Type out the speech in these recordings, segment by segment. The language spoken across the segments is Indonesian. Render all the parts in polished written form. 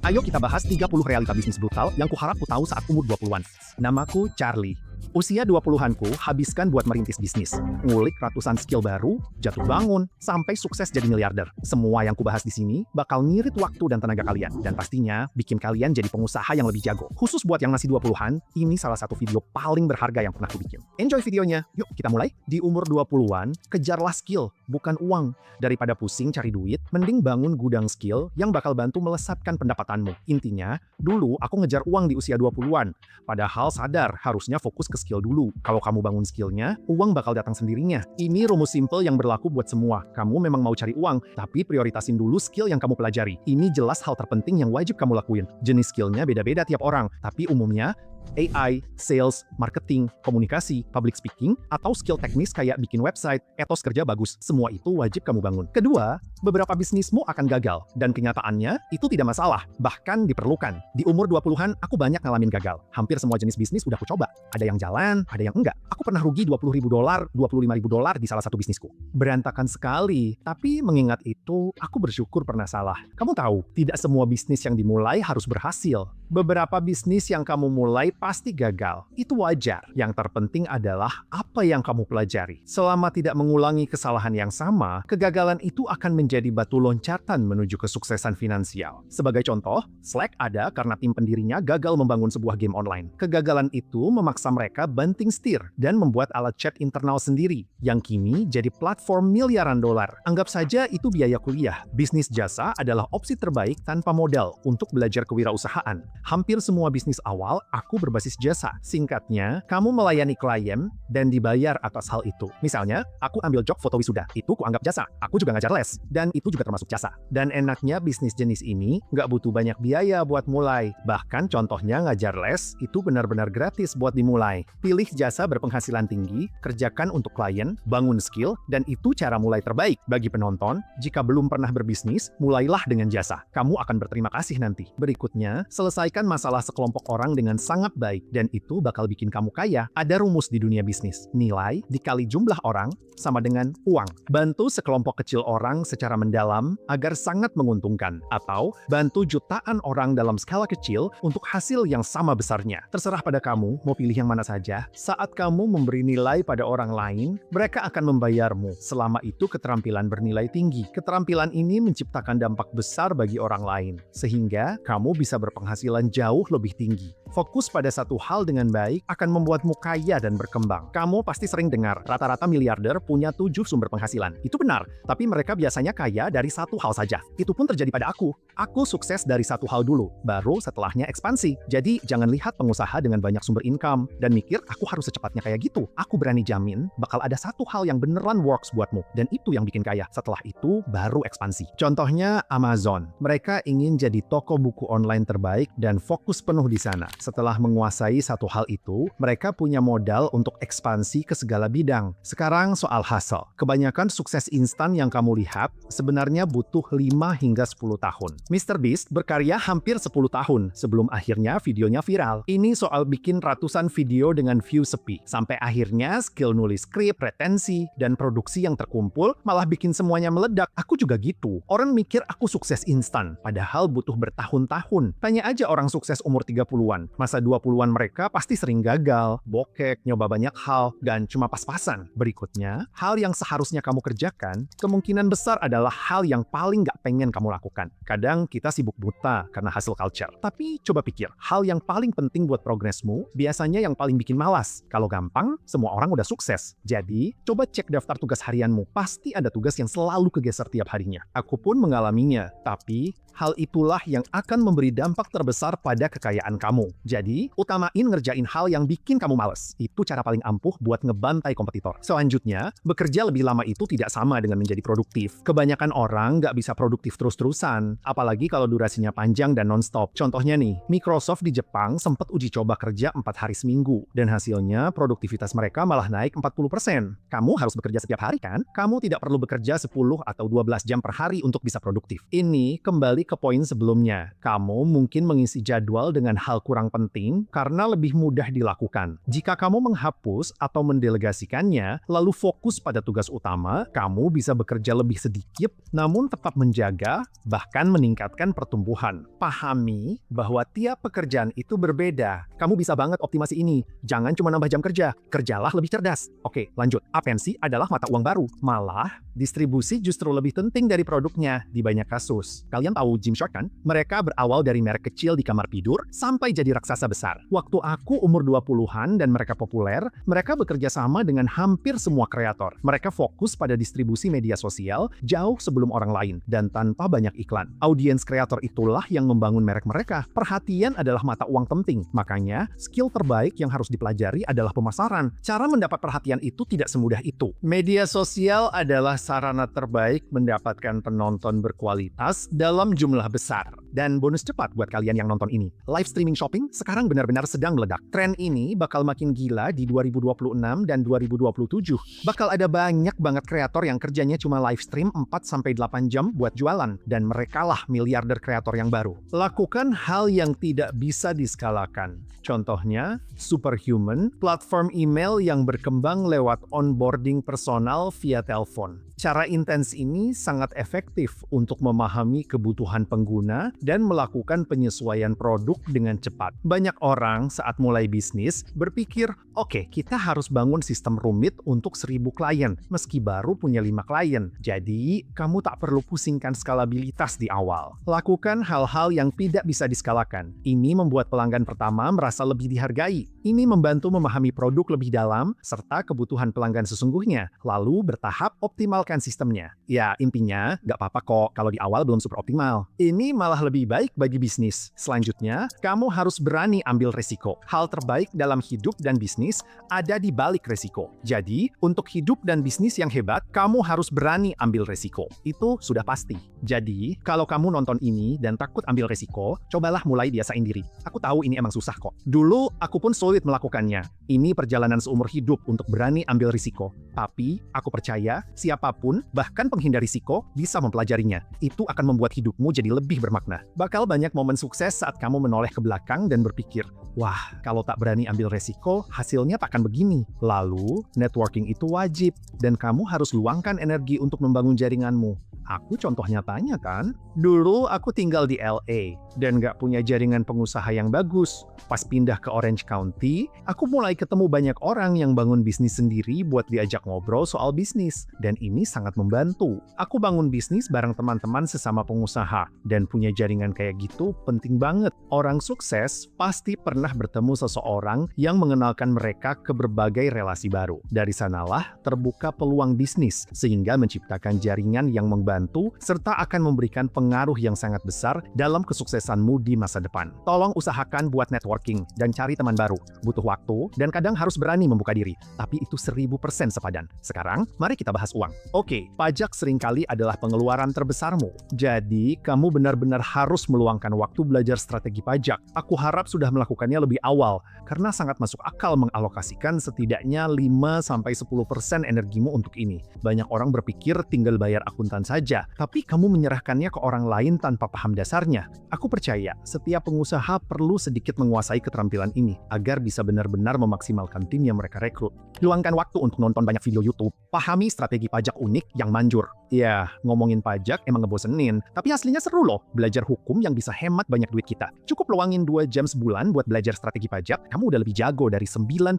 Ayo kita bahas 30 realita bisnis brutal yang kuharap ku tahu saat umur 20-an. Namaku Charlie. Usia 20-anku habiskan buat merintis bisnis. Ngulik ratusan skill baru, jatuh bangun, sampai sukses jadi miliarder. Semua yang kubahas di sini bakal ngirit waktu dan tenaga kalian. Dan pastinya bikin kalian jadi pengusaha yang lebih jago. Khusus buat yang masih 20-an, ini salah satu video paling berharga yang pernah kubikin. Enjoy videonya. Yuk kita mulai. Di umur 20-an, kejarlah skill, bukan uang. Daripada pusing cari duit, mending bangun gudang skill yang bakal bantu melesatkan pendapatanmu. Intinya, dulu aku ngejar uang di usia 20-an. Padahal sadar harusnya fokus ke skill dulu. Kalau kamu bangun skillnya, uang bakal datang sendirinya. Ini rumus simple yang berlaku buat semua. Kamu memang mau cari uang, tapi prioritasin dulu skill yang kamu pelajari. Ini jelas hal terpenting yang wajib kamu lakuin. Jenis skillnya beda-beda tiap orang, tapi umumnya AI, sales, marketing, komunikasi, public speaking, atau skill teknis kayak bikin website, etos kerja bagus. Semua itu wajib kamu bangun. Kedua, beberapa bisnismu akan gagal. Dan kenyataannya, itu tidak masalah. Bahkan diperlukan. Di umur 20-an, aku banyak ngalamin gagal. Hampir semua jenis bisnis udah aku coba. Ada yang jalan, ada yang enggak. Aku pernah rugi $20.000, $25.000 di salah satu bisnisku. Berantakan sekali. Tapi mengingat itu, aku bersyukur pernah salah. Kamu tahu, tidak semua bisnis yang dimulai harus berhasil. Beberapa bisnis yang kamu mulai pasti gagal. Itu wajar. Yang terpenting adalah apa yang kamu pelajari. Selama tidak mengulangi kesalahan yang sama, kegagalan itu akan menjadi batu loncatan menuju kesuksesan finansial. Sebagai contoh, Slack ada karena tim pendirinya gagal membangun sebuah game online. Kegagalan itu memaksa mereka banting setir dan membuat alat chat internal sendiri, yang kini jadi platform miliaran dolar. Anggap saja itu biaya kuliah. Bisnis jasa adalah opsi terbaik tanpa modal untuk belajar kewirausahaan. Hampir semua bisnis awal aku berbasis jasa. Singkatnya, kamu melayani klien dan dibayar atas hal itu. Misalnya, aku ambil job foto wisuda. Itu kuanggap jasa. Aku juga ngajar les. Dan itu juga termasuk jasa. Dan enaknya bisnis jenis ini nggak butuh banyak biaya buat mulai. Bahkan contohnya ngajar les itu benar-benar gratis buat dimulai. Pilih jasa berpenghasilan tinggi, kerjakan untuk klien, bangun skill, dan itu cara mulai terbaik. Bagi penonton, jika belum pernah berbisnis, mulailah dengan jasa. Kamu akan berterima kasih nanti. Berikutnya, selesaikan masalah sekelompok orang dengan sangat baik, dan itu bakal bikin kamu kaya. Ada rumus di dunia bisnis. Nilai dikali jumlah orang sama dengan uang. Bantu sekelompok kecil orang secara mendalam agar sangat menguntungkan. Atau bantu jutaan orang dalam skala kecil untuk hasil yang sama besarnya. Terserah pada kamu mau pilih yang mana saja. Saat kamu memberi nilai pada orang lain, mereka akan membayarmu. Selama itu keterampilan bernilai tinggi. Keterampilan ini menciptakan dampak besar bagi orang lain. Sehingga kamu bisa berpenghasilan jauh lebih tinggi. Fokus pada satu hal dengan baik akan membuatmu kaya dan berkembang. Kamu pasti sering dengar, rata-rata miliarder punya 7 sumber penghasilan. Itu benar, tapi mereka biasanya kaya dari satu hal saja. Itu pun terjadi pada aku. Aku sukses dari satu hal dulu, baru setelahnya ekspansi. Jadi jangan lihat pengusaha dengan banyak sumber income dan mikir aku harus secepatnya kayak gitu. Aku berani jamin bakal ada satu hal yang beneran works buatmu, dan itu yang bikin kaya. Setelah itu baru ekspansi. Contohnya Amazon. Mereka ingin jadi toko buku online terbaik dan fokus penuh di sana. Setelah menguasai satu hal itu, mereka punya modal untuk ekspansi ke segala bidang. Sekarang soal hustle. Kebanyakan sukses instan yang kamu lihat sebenarnya butuh 5 hingga 10 tahun. Mr. Beast berkarya hampir 10 tahun sebelum akhirnya videonya viral. Ini soal bikin ratusan video dengan view sepi. Sampai akhirnya skill nulis skrip, retensi, dan produksi yang terkumpul malah bikin semuanya meledak. Aku juga gitu. Orang mikir aku sukses instan, padahal butuh bertahun-tahun. Tanya aja orang sukses umur 30-an. Masa 20-an mereka pasti sering gagal, bokek, nyoba banyak hal, dan cuma pas-pasan. Berikutnya, hal yang seharusnya kamu kerjakan, kemungkinan besar adalah hal yang paling gak pengen kamu lakukan. Kadang kita sibuk buta karena hustle culture. Tapi coba pikir, hal yang paling penting buat progresmu, biasanya yang paling bikin malas. Kalau gampang, semua orang udah sukses. Jadi, coba cek daftar tugas harianmu. Pasti ada tugas yang selalu kegeser tiap harinya. Aku pun mengalaminya, tapi hal itulah yang akan memberi dampak terbesar pada kekayaan kamu. Jadi, utamain ngerjain hal yang bikin kamu males. Itu cara paling ampuh buat ngebantai kompetitor. Selanjutnya, bekerja lebih lama itu tidak sama dengan menjadi produktif. Kebanyakan orang nggak bisa produktif terus-terusan, apalagi kalau durasinya panjang dan non-stop. Contohnya nih, Microsoft di Jepang sempat uji coba kerja 4 hari seminggu, dan hasilnya produktivitas mereka malah naik 40%. Kamu harus bekerja setiap hari kan? Kamu tidak perlu bekerja 10 atau 12 jam per hari untuk bisa produktif. Ini kembali ke poin sebelumnya. Kamu mungkin mengisi jadwal dengan hal kurang penting penting karena lebih mudah dilakukan. Jika kamu menghapus atau mendelegasikannya, lalu fokus pada tugas utama, kamu bisa bekerja lebih sedikit, namun tetap menjaga, bahkan meningkatkan pertumbuhan. Pahami bahwa tiap pekerjaan itu berbeda. Kamu bisa banget optimasi ini. Jangan cuma nambah jam kerja, kerjalah lebih cerdas. Oke, lanjut. Apensi adalah mata uang baru. Malah, distribusi justru lebih penting dari produknya di banyak kasus. Kalian tahu Gymshark kan? Mereka berawal dari merek kecil di kamar tidur sampai jadi raksasa besar. Waktu aku umur 20-an dan mereka populer, mereka bekerja sama dengan hampir semua kreator. Mereka fokus pada distribusi media sosial jauh sebelum orang lain dan tanpa banyak iklan. Audiens kreator itulah yang membangun merek mereka. Perhatian adalah mata uang penting. Makanya, skill terbaik yang harus dipelajari adalah pemasaran. Cara mendapat perhatian itu tidak semudah itu. Media sosial adalah sarana terbaik mendapatkan penonton berkualitas dalam jumlah besar. Dan bonus cepat buat kalian yang nonton ini. Live streaming shopping sekarang benar-benar sedang meledak. Tren ini bakal makin gila di 2026 dan 2027. Bakal ada banyak banget kreator yang kerjanya cuma live stream 4-8 jam buat jualan. Dan merekalah miliarder kreator yang baru. Lakukan hal yang tidak bisa diskalakan. Contohnya, Superhuman, platform email yang berkembang lewat onboarding personal via telepon. Cara intens ini sangat efektif untuk memahami kebutuhan pengguna dan melakukan penyesuaian produk dengan cepat. Banyak orang saat mulai bisnis berpikir, oke, kita harus bangun sistem rumit untuk 1.000 klien, meski baru punya 5 klien. Jadi, kamu tak perlu pusingkan skalabilitas di awal. Lakukan hal-hal yang tidak bisa diskalakan. Ini membuat pelanggan pertama merasa lebih dihargai. Ini membantu memahami produk lebih dalam serta kebutuhan pelanggan sesungguhnya. Lalu bertahap optimalkan sistemnya. Ya, intinya nggak apa-apa kok kalau di awal belum super optimal. Ini malah lebih baik bagi bisnis. Selanjutnya, kamu harus berani ambil resiko. Hal terbaik dalam hidup dan bisnis ada di balik resiko. Jadi, untuk hidup dan bisnis yang hebat, kamu harus berani ambil resiko. Itu sudah pasti. Jadi, kalau kamu nonton ini dan takut ambil resiko, cobalah mulai biasain diri. Aku tahu ini emang susah kok. Dulu, aku pun sulit melakukannya. Ini perjalanan seumur hidup untuk berani ambil risiko. Tapi, aku percaya, siapapun, bahkan penghindar risiko, bisa mempelajarinya. Itu akan membuat hidupmu jadi lebih bermakna. Bakal banyak momen sukses saat kamu menoleh ke belakang dan berpikir, wah, kalau tak berani ambil resiko, hasilnya takkan begini. Lalu, networking itu wajib, dan kamu harus luangkan energi untuk membangun jaringanmu. Aku contoh nyatanya kan. Dulu aku tinggal di LA dan gak punya jaringan pengusaha yang bagus. Pas pindah ke Orange County, aku mulai ketemu banyak orang yang bangun bisnis sendiri buat diajak ngobrol soal bisnis. Dan ini sangat membantu. Aku bangun bisnis bareng teman-teman sesama pengusaha. Dan punya jaringan kayak gitu penting banget. Orang sukses pasti pernah bertemu seseorang yang mengenalkan mereka ke berbagai relasi baru. Dari sanalah terbuka peluang bisnis sehingga menciptakan jaringan yang membantu serta akan memberikan pengaruh yang sangat besar dalam kesuksesanmu di masa depan. Tolong usahakan buat networking dan cari teman baru. Butuh waktu dan kadang harus berani membuka diri. Tapi itu 1000% sepadan. Sekarang, mari kita bahas uang. Oke, pajak seringkali adalah pengeluaran terbesarmu. Jadi, kamu benar-benar harus meluangkan waktu belajar strategi pajak. Aku harap sudah melakukannya lebih awal, karena sangat masuk akal mengalokasikan setidaknya 5-10% energimu untuk ini. Banyak orang berpikir tinggal bayar akuntan saja, tapi kamu menyerahkannya ke orang lain tanpa paham dasarnya. Aku percaya, setiap pengusaha perlu sedikit menguasai keterampilan ini, agar bisa benar-benar memaksimalkan tim yang mereka rekrut. Luangkan waktu untuk nonton banyak video YouTube. Pahami strategi pajak unik yang manjur. Ya, ngomongin pajak emang ngebosenin, tapi aslinya seru loh. Belajar hukum yang bisa hemat banyak duit kita. Cukup luangin 2 jam sebulan buat belajar strategi pajak, kamu udah lebih jago dari 99%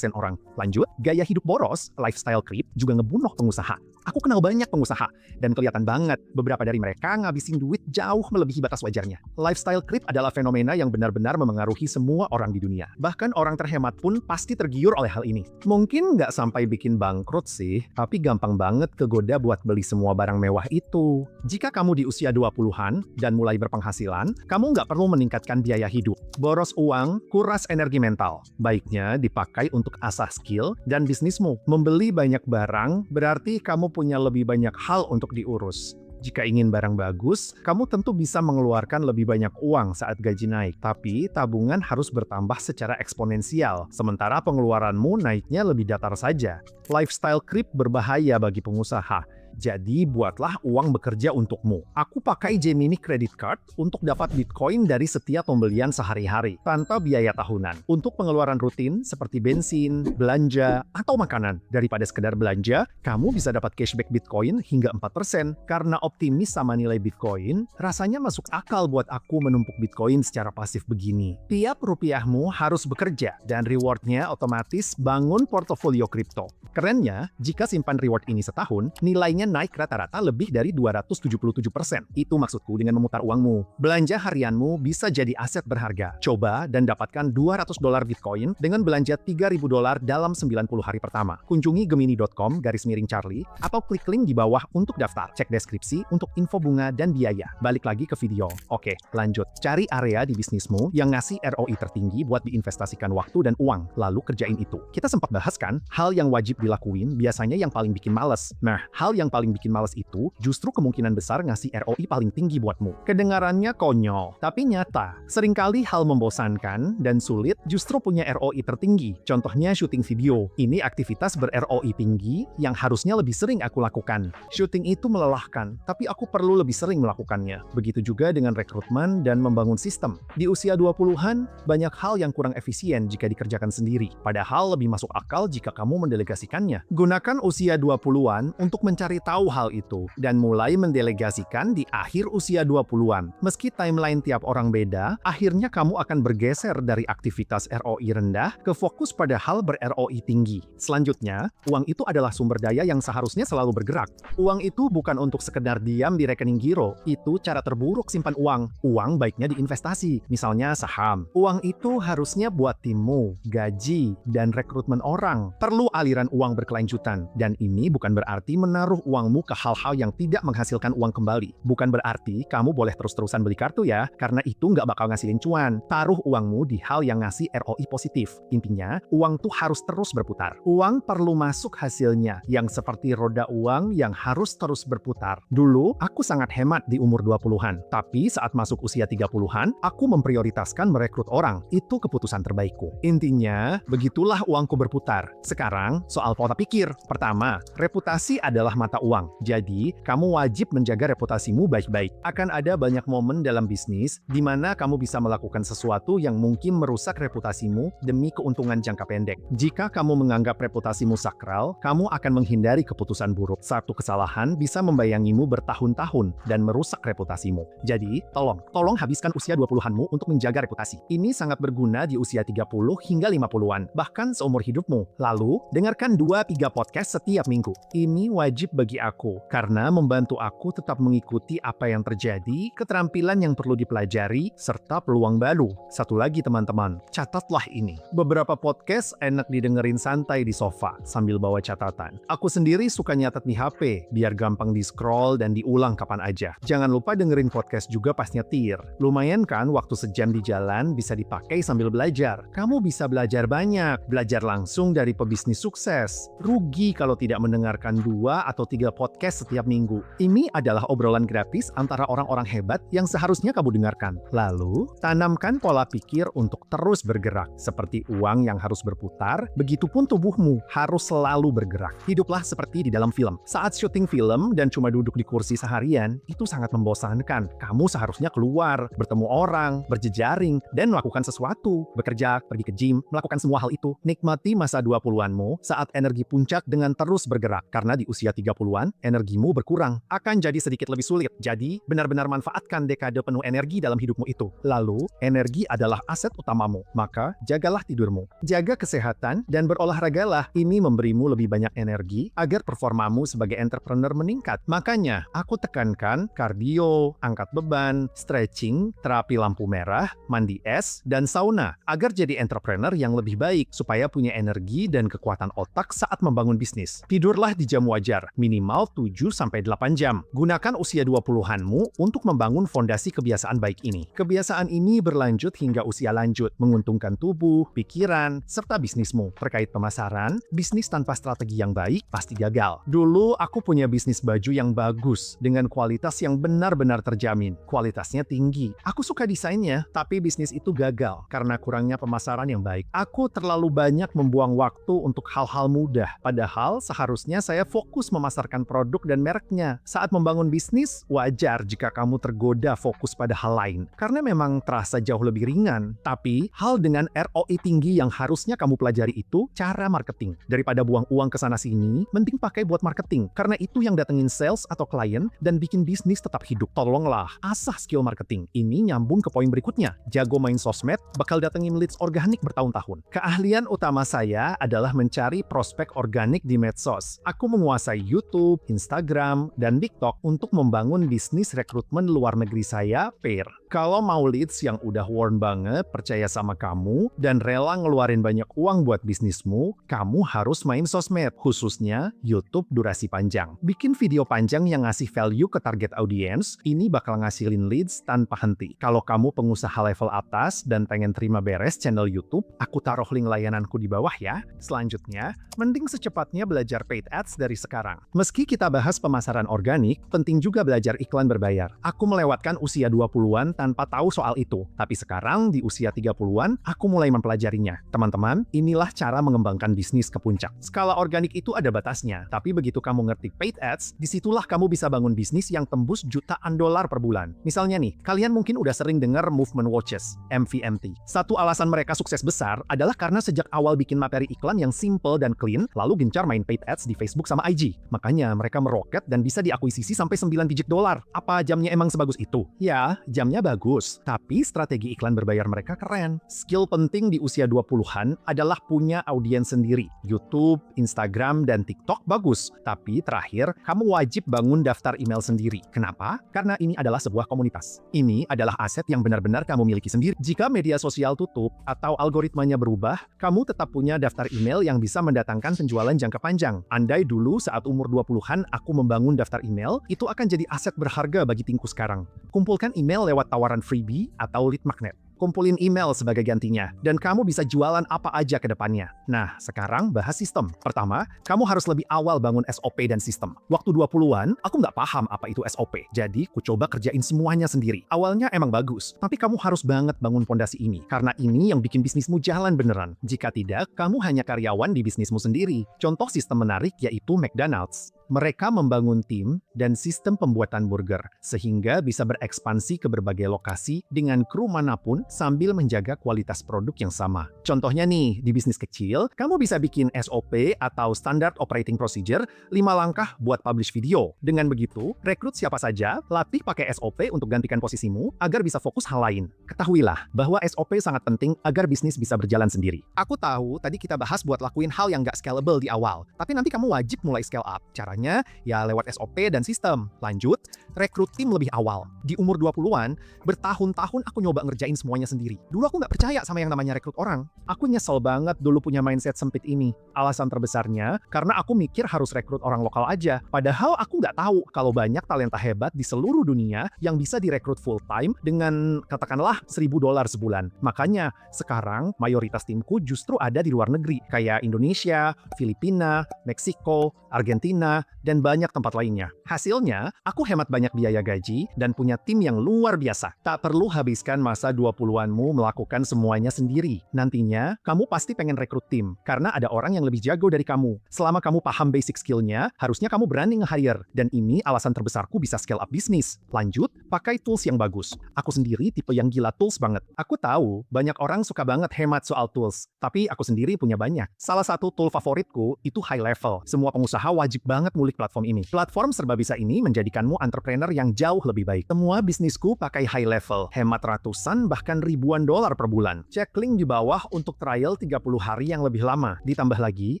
orang. Lanjut, gaya hidup boros, lifestyle creep, juga ngebunuh pengusaha. Aku kenal banyak pengusaha, dan kelihatan banget beberapa dari mereka ngabisin duit jauh melebihi batas wajarnya. Lifestyle creep adalah fenomena yang benar-benar memengaruhi semua orang di dunia. Bahkan orang terhemat pun pasti tergiur oleh hal ini. Mungkin nggak sampai bikin bangkrut sih, tapi gampang banget kegoda buat beli semua barang mewah itu. Jika kamu di usia 20-an dan mulai berpenghasilan, kamu nggak perlu meningkatkan biaya hidup. Boros uang, kuras energi mental. Baiknya dipakai untuk asah skill dan bisnismu. Membeli banyak barang berarti kamu punya lebih banyak hal untuk diurus. Jika ingin barang bagus, kamu tentu bisa mengeluarkan lebih banyak uang saat gaji naik. Tapi tabungan harus bertambah secara eksponensial, sementara pengeluaranmu naiknya lebih datar saja. Lifestyle creep berbahaya bagi pengusaha. Jadi buatlah uang bekerja untukmu. Aku pakai Gemini Credit Card untuk dapat Bitcoin dari setiap pembelian sehari-hari tanpa biaya tahunan. Untuk pengeluaran rutin seperti bensin, belanja, atau makanan. Daripada sekedar belanja, kamu bisa dapat cashback Bitcoin hingga 4%. Karena optimis sama nilai Bitcoin, rasanya masuk akal buat aku menumpuk Bitcoin secara pasif begini. Tiap rupiahmu harus bekerja dan rewardnya otomatis bangun portofolio kripto. Kerennya, jika simpan reward ini setahun, nilainya naik rata-rata lebih dari 277%. Itu maksudku dengan memutar uangmu. Belanja harianmu bisa jadi aset berharga. Coba dan dapatkan $200 Bitcoin dengan belanja $3.000 dalam 90 hari pertama. Kunjungi gemini.com/Charlie atau klik link di bawah untuk daftar. Cek deskripsi untuk info bunga dan biaya. Balik lagi ke video. Oke, lanjut. Cari area di bisnismu yang ngasih ROI tertinggi buat diinvestasikan waktu dan uang, lalu kerjain itu. Kita sempat bahas kan, hal yang wajib dilakuin biasanya yang paling bikin males. Nah, hal yang paling bikin males itu justru kemungkinan besar ngasih ROI paling tinggi buatmu. Kedengarannya konyol, tapi nyata. Seringkali hal membosankan dan sulit justru punya ROI tertinggi. Contohnya syuting video. Ini aktivitas ber-ROI tinggi yang harusnya lebih sering aku lakukan. Syuting itu melelahkan, tapi aku perlu lebih sering melakukannya. Begitu juga dengan rekrutmen dan membangun sistem. Di usia 20-an, banyak hal yang kurang efisien jika dikerjakan sendiri. Padahal lebih masuk akal jika kamu mendelegasikannya. Gunakan usia 20-an untuk mencari tahu hal itu dan mulai mendelegasikan di akhir usia 20-an. Meski timeline tiap orang beda, akhirnya kamu akan bergeser dari aktivitas ROI rendah ke fokus pada hal ber-ROI tinggi. Selanjutnya, uang itu adalah sumber daya yang seharusnya selalu bergerak. Uang itu bukan untuk sekedar diam di rekening giro. Itu cara terburuk simpan uang. Uang baiknya diinvestasi, misalnya saham. Uang itu harusnya buat timmu, gaji, dan rekrutmen orang. Perlu aliran uang berkelanjutan. Dan ini bukan berarti menaruh uangmu ke hal-hal yang tidak menghasilkan uang kembali. Bukan berarti kamu boleh terus-terusan beli kartu ya, karena itu nggak bakal ngasilin cuan. Taruh uangmu di hal yang ngasih ROI positif. Intinya, uang tuh harus terus berputar. Uang perlu masuk hasilnya, yang seperti roda uang yang harus terus berputar. Dulu, aku sangat hemat di umur 20-an. Tapi saat masuk usia 30-an, aku memprioritaskan merekrut orang. Itu keputusan terbaikku. Intinya, begitulah uangku berputar. Sekarang, soal pola pikir. Pertama, reputasi adalah mata uang. Jadi, kamu wajib menjaga reputasimu baik-baik. Akan ada banyak momen dalam bisnis di mana kamu bisa melakukan sesuatu yang mungkin merusak reputasimu demi keuntungan jangka pendek. Jika kamu menganggap reputasimu sakral, kamu akan menghindari keputusan buruk. Satu kesalahan bisa membayangimu bertahun-tahun dan merusak reputasimu. Jadi, tolong habiskan usia 20-anmu untuk menjaga reputasi. Ini sangat berguna di usia 30 hingga 50-an, bahkan seumur hidupmu. Lalu, dengarkan 2-3 podcast setiap minggu. Ini wajib bagi aku, karena membantu aku tetap mengikuti apa yang terjadi, keterampilan yang perlu dipelajari, serta peluang baru. Satu lagi teman-teman, catatlah ini. Beberapa podcast enak didengerin santai di sofa, sambil bawa catatan. Aku sendiri suka nyatet di HP, biar gampang di-scroll dan diulang kapan aja. Jangan lupa dengerin podcast juga pas nyetir. Lumayan kan waktu sejam di jalan bisa dipakai sambil belajar. Kamu bisa belajar banyak, belajar langsung dari pebisnis sukses. Rugi kalau tidak mendengarkan 2 atau 3 podcast setiap minggu. Ini adalah obrolan gratis antara orang-orang hebat yang seharusnya kamu dengarkan. Lalu, tanamkan pola pikir untuk terus bergerak. Seperti uang yang harus berputar, begitupun tubuhmu harus selalu bergerak. Hiduplah seperti di dalam film. Saat syuting film dan cuma duduk di kursi seharian, itu sangat membosankan. Kamu seharusnya keluar, bertemu orang, berjejaring, dan melakukan sesuatu. Bekerja, pergi ke gym, melakukan semua hal itu. Nikmati masa 20-anmu saat energi puncak dengan terus bergerak. Karena di usia 30-an, energimu berkurang. Akan jadi sedikit lebih sulit. Jadi, benar-benar manfaatkan dekade penuh energi dalam hidupmu itu. Lalu, energi adalah aset utamamu. Maka, jagalah tidurmu. Jaga kesehatan dan berolahragalah. Ini memberimu lebih banyak energi agar performamu sebagai entrepreneur meningkat. Makanya, aku tekankan kardio, angkat beban, stretching, terapi lampu merah, mandi es, dan sauna agar jadi entrepreneur yang lebih baik supaya punya energi dan kekuatan otak saat membangun bisnis. Tidurlah di jam wajar, minimal 7-8 jam. Gunakan usia 20-anmu untuk membangun fondasi kebiasaan baik ini. Kebiasaan ini berlanjut hingga usia lanjut, menguntungkan tubuh, pikiran, serta bisnismu. Terkait pemasaran, bisnis tanpa strategi yang baik pasti gagal. Dulu aku punya bisnis baju yang bagus dengan kualitas yang benar-benar terjamin. Kualitasnya tinggi. Aku suka desainnya, tapi bisnis itu gagal karena kurangnya pemasaran yang baik. Aku terlalu banyak membuang waktu untuk hal-hal mudah. Padahal seharusnya saya fokus memasarkan memasarkan produk dan mereknya. Saat membangun bisnis, wajar jika kamu tergoda fokus pada hal lain, karena memang terasa jauh lebih ringan. Tapi, hal dengan ROI tinggi yang harusnya kamu pelajari itu cara marketing. Daripada buang uang ke sana-sini, mending pakai buat marketing, karena itu yang datengin sales atau klien dan bikin bisnis tetap hidup. Tolonglah, asah skill marketing. Ini nyambung ke poin berikutnya. Jago main sosmed, bakal datengin leads organik bertahun-tahun. Keahlian utama saya adalah mencari prospek organik di medsos. Aku menguasai YouTube, Instagram, dan TikTok untuk membangun bisnis rekrutmen luar negeri saya, pair. Kalau mau leads yang udah warm banget, percaya sama kamu, dan rela ngeluarin banyak uang buat bisnismu, kamu harus main sosmed, khususnya YouTube durasi panjang. Bikin video panjang yang ngasih value ke target audience, ini bakal ngasilin leads tanpa henti. Kalau kamu pengusaha level atas dan pengen terima beres channel YouTube, aku taruh link layananku di bawah ya. Selanjutnya, mending secepatnya belajar paid ads dari sekarang. Meski kita bahas pemasaran organik, penting juga belajar iklan berbayar. Aku melewatkan usia 20-an tanpa tahu soal itu. Tapi sekarang di usia 30-an, aku mulai mempelajarinya. Teman-teman, inilah cara mengembangkan bisnis ke puncak. Skala organik itu ada batasnya, tapi begitu kamu ngerti paid ads, disitulah kamu bisa bangun bisnis yang tembus jutaan dolar per bulan. Misalnya nih, kalian mungkin udah sering dengar Movement Watches, MVMT. Satu alasan mereka sukses besar adalah karena sejak awal bikin materi iklan yang simple dan clean, lalu gencar main paid ads di Facebook sama IG. Makanya mereka meroket dan bisa diakuisisi sampai 9 digit dolar. Apa jamnya emang sebagus itu? Ya, jamnya bagus, tapi strategi iklan berbayar mereka keren. Skill penting di usia 20-an adalah punya audiens sendiri. YouTube, Instagram, dan TikTok bagus, tapi terakhir, kamu wajib bangun daftar email sendiri. Kenapa? Karena ini adalah sebuah komunitas. Ini adalah aset yang benar-benar kamu miliki sendiri. Jika media sosial tutup atau algoritmanya berubah, kamu tetap punya daftar email yang bisa mendatangkan penjualan jangka panjang. Andai dulu saat umur 20-an aku membangun daftar email, itu akan jadi aset berharga bagi timku sekarang. Kumpulkan email lewat tawaran freebie atau lead magnet. Kumpulin email sebagai gantinya, dan kamu bisa jualan apa aja ke depannya. Nah, sekarang bahas sistem. Pertama, kamu harus lebih awal bangun SOP dan sistem. Waktu 20-an, aku nggak paham apa itu SOP. Jadi, ku coba kerjain semuanya sendiri. Awalnya emang bagus, tapi kamu harus banget bangun pondasi ini. Karena ini yang bikin bisnismu jalan beneran. Jika tidak, kamu hanya karyawan di bisnismu sendiri. Contoh sistem menarik yaitu McDonald's. Mereka membangun tim dan sistem pembuatan burger, sehingga bisa berekspansi ke berbagai lokasi dengan kru manapun sambil menjaga kualitas produk yang sama. Contohnya nih, di bisnis kecil, kamu bisa bikin SOP atau Standard Operating Procedure 5 langkah buat publish video. Dengan begitu, rekrut siapa saja, latih pakai SOP untuk gantikan posisimu agar bisa fokus hal lain. Ketahuilah bahwa SOP sangat penting agar bisnis bisa berjalan sendiri. Aku tahu tadi kita bahas buat lakuin hal yang nggak scalable di awal, tapi nanti kamu wajib mulai scale up. Caranya ya lewat SOP dan sistem. Lanjut, rekrut tim lebih awal. Di umur 20-an, bertahun-tahun aku nyoba ngerjain semuanya sendiri. Dulu aku nggak percaya sama yang namanya rekrut orang. Aku nyesel banget dulu punya mindset sempit ini. Alasan terbesarnya, karena aku mikir harus rekrut orang lokal aja. Padahal aku nggak tahu kalau banyak talenta hebat di seluruh dunia yang bisa direkrut full time dengan katakanlah $1.000 sebulan. Makanya, sekarang mayoritas timku justru ada di luar negeri. Kayak Indonesia, Filipina, Meksiko, Argentina, dan banyak tempat lainnya. Hasilnya, aku hemat banyak biaya gaji dan punya tim yang luar biasa. Tak perlu habiskan masa 20-anmu melakukan semuanya sendiri. Nantinya, kamu pasti pengen rekrut tim, karena ada orang yang lebih jago dari kamu. Selama kamu paham basic skill-nya, harusnya kamu berani nge-hire. Dan ini alasan terbesarku bisa scale up bisnis. Lanjut, pakai tools yang bagus. Aku sendiri tipe yang gila tools banget. Aku tahu, banyak orang suka banget hemat soal tools, tapi aku sendiri punya banyak. Salah satu tool favoritku itu High Level. Semua pengusaha wajib banget ngulik platform ini. Platform serba bisa ini menjadikanmu entrepreneur yang jauh lebih baik. Semua bisnisku pakai High Level, hemat ratusan bahkan ribuan dolar per bulan. Cek link di bawah untuk trial 30 hari yang lebih lama. Ditambah lagi,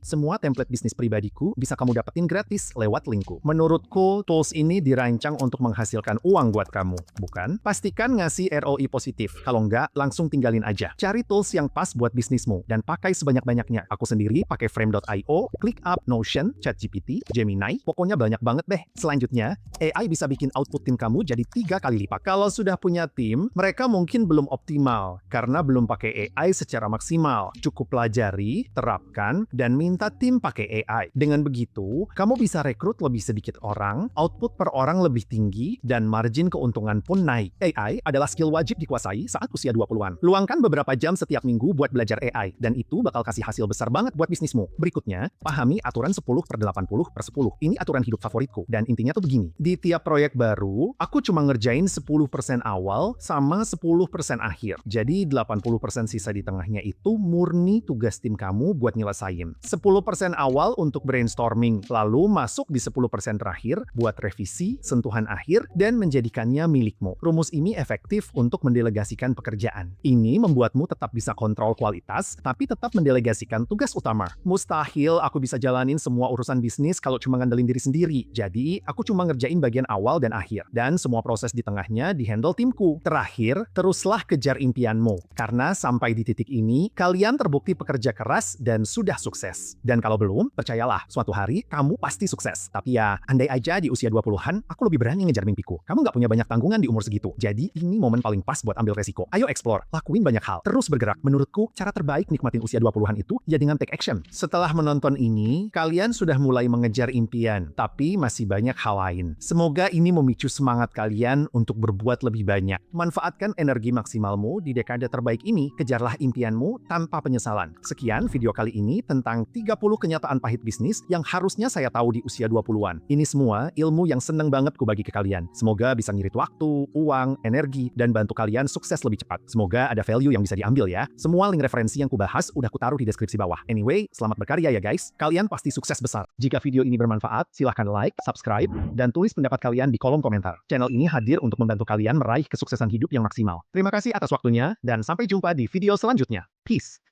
semua template bisnis pribadiku bisa kamu dapetin gratis lewat linkku. Menurutku, tools ini dirancang untuk menghasilkan uang buat kamu, bukan? Pastikan ngasih ROI positif. Kalau enggak, langsung tinggalin aja. Cari tools yang pas buat bisnismu dan pakai sebanyak-banyaknya. Aku sendiri pakai Frame.io, ClickUp, Notion, ChatGPT, Gemini, pokoknya banyak banget deh. Selanjutnya, AI bisa bikin bikin output tim kamu jadi 3 kali lipat. Kalau sudah punya tim, mereka mungkin belum optimal karena belum pakai AI secara maksimal. Cukup pelajari, terapkan, dan minta tim pakai AI. Dengan begitu, kamu bisa rekrut lebih sedikit orang, output per orang lebih tinggi, dan margin keuntungan pun naik. AI adalah skill wajib dikuasai saat usia 20-an. Luangkan beberapa jam setiap minggu buat belajar AI, dan itu bakal kasih hasil besar banget buat bisnismu. Berikutnya, pahami aturan 10/80/10. Ini aturan hidup favoritku, dan intinya tuh begini. Di tiap proyek baru, aku cuma ngerjain 10% awal sama 10% akhir. Jadi 80% sisa di tengahnya itu murni tugas tim kamu buat nyelesain. 10% awal untuk brainstorming, lalu masuk di 10% terakhir buat revisi, sentuhan akhir, dan menjadikannya milikmu. Rumus ini efektif untuk mendelegasikan pekerjaan. Ini membuatmu tetap bisa kontrol kualitas, tapi tetap mendelegasikan tugas utama. Mustahil aku bisa jalanin semua urusan bisnis kalau cuma ngandelin diri sendiri. Jadi, aku cuma ngerjain bagian awal dan akhir. Dan semua proses di tengahnya dihandle timku. Terakhir, teruslah kejar impianmu. Karena sampai di titik ini, kalian terbukti pekerja keras dan sudah sukses. Dan kalau belum, percayalah, suatu hari kamu pasti sukses. Tapi ya, andai aja di usia 20-an, aku lebih berani ngejar mimpiku. Kamu nggak punya banyak tanggungan di umur segitu. Jadi, ini momen paling pas buat ambil resiko. Ayo explore, lakuin banyak hal, terus bergerak. Menurutku, cara terbaik nikmatin usia 20-an itu ya dengan take action. Setelah menonton ini, kalian sudah mulai mengejar impian, tapi masih banyak hal lain. Semoga ini memicu semangat kalian untuk berbuat lebih banyak. Manfaatkan energi maksimalmu di dekade terbaik ini, kejarlah impianmu tanpa penyesalan. Sekian video kali ini tentang 30 kenyataan pahit bisnis yang harusnya saya tahu di usia 20-an. Ini semua ilmu yang seneng banget ku bagi ke kalian. Semoga bisa ngirit waktu, uang, energi, dan bantu kalian sukses lebih cepat. Semoga ada value yang bisa diambil ya. Semua link referensi yang kubahas udah kutaruh di deskripsi bawah. Anyway, selamat berkarya ya guys. Kalian pasti sukses besar. Jika video ini bermanfaat, silahkan like, subscribe, dan tulis pendapat kalian di kolom komentar. Channel ini hadir untuk membantu kalian meraih kesuksesan hidup yang maksimal. Terima kasih atas waktunya, dan sampai jumpa di video selanjutnya. Peace.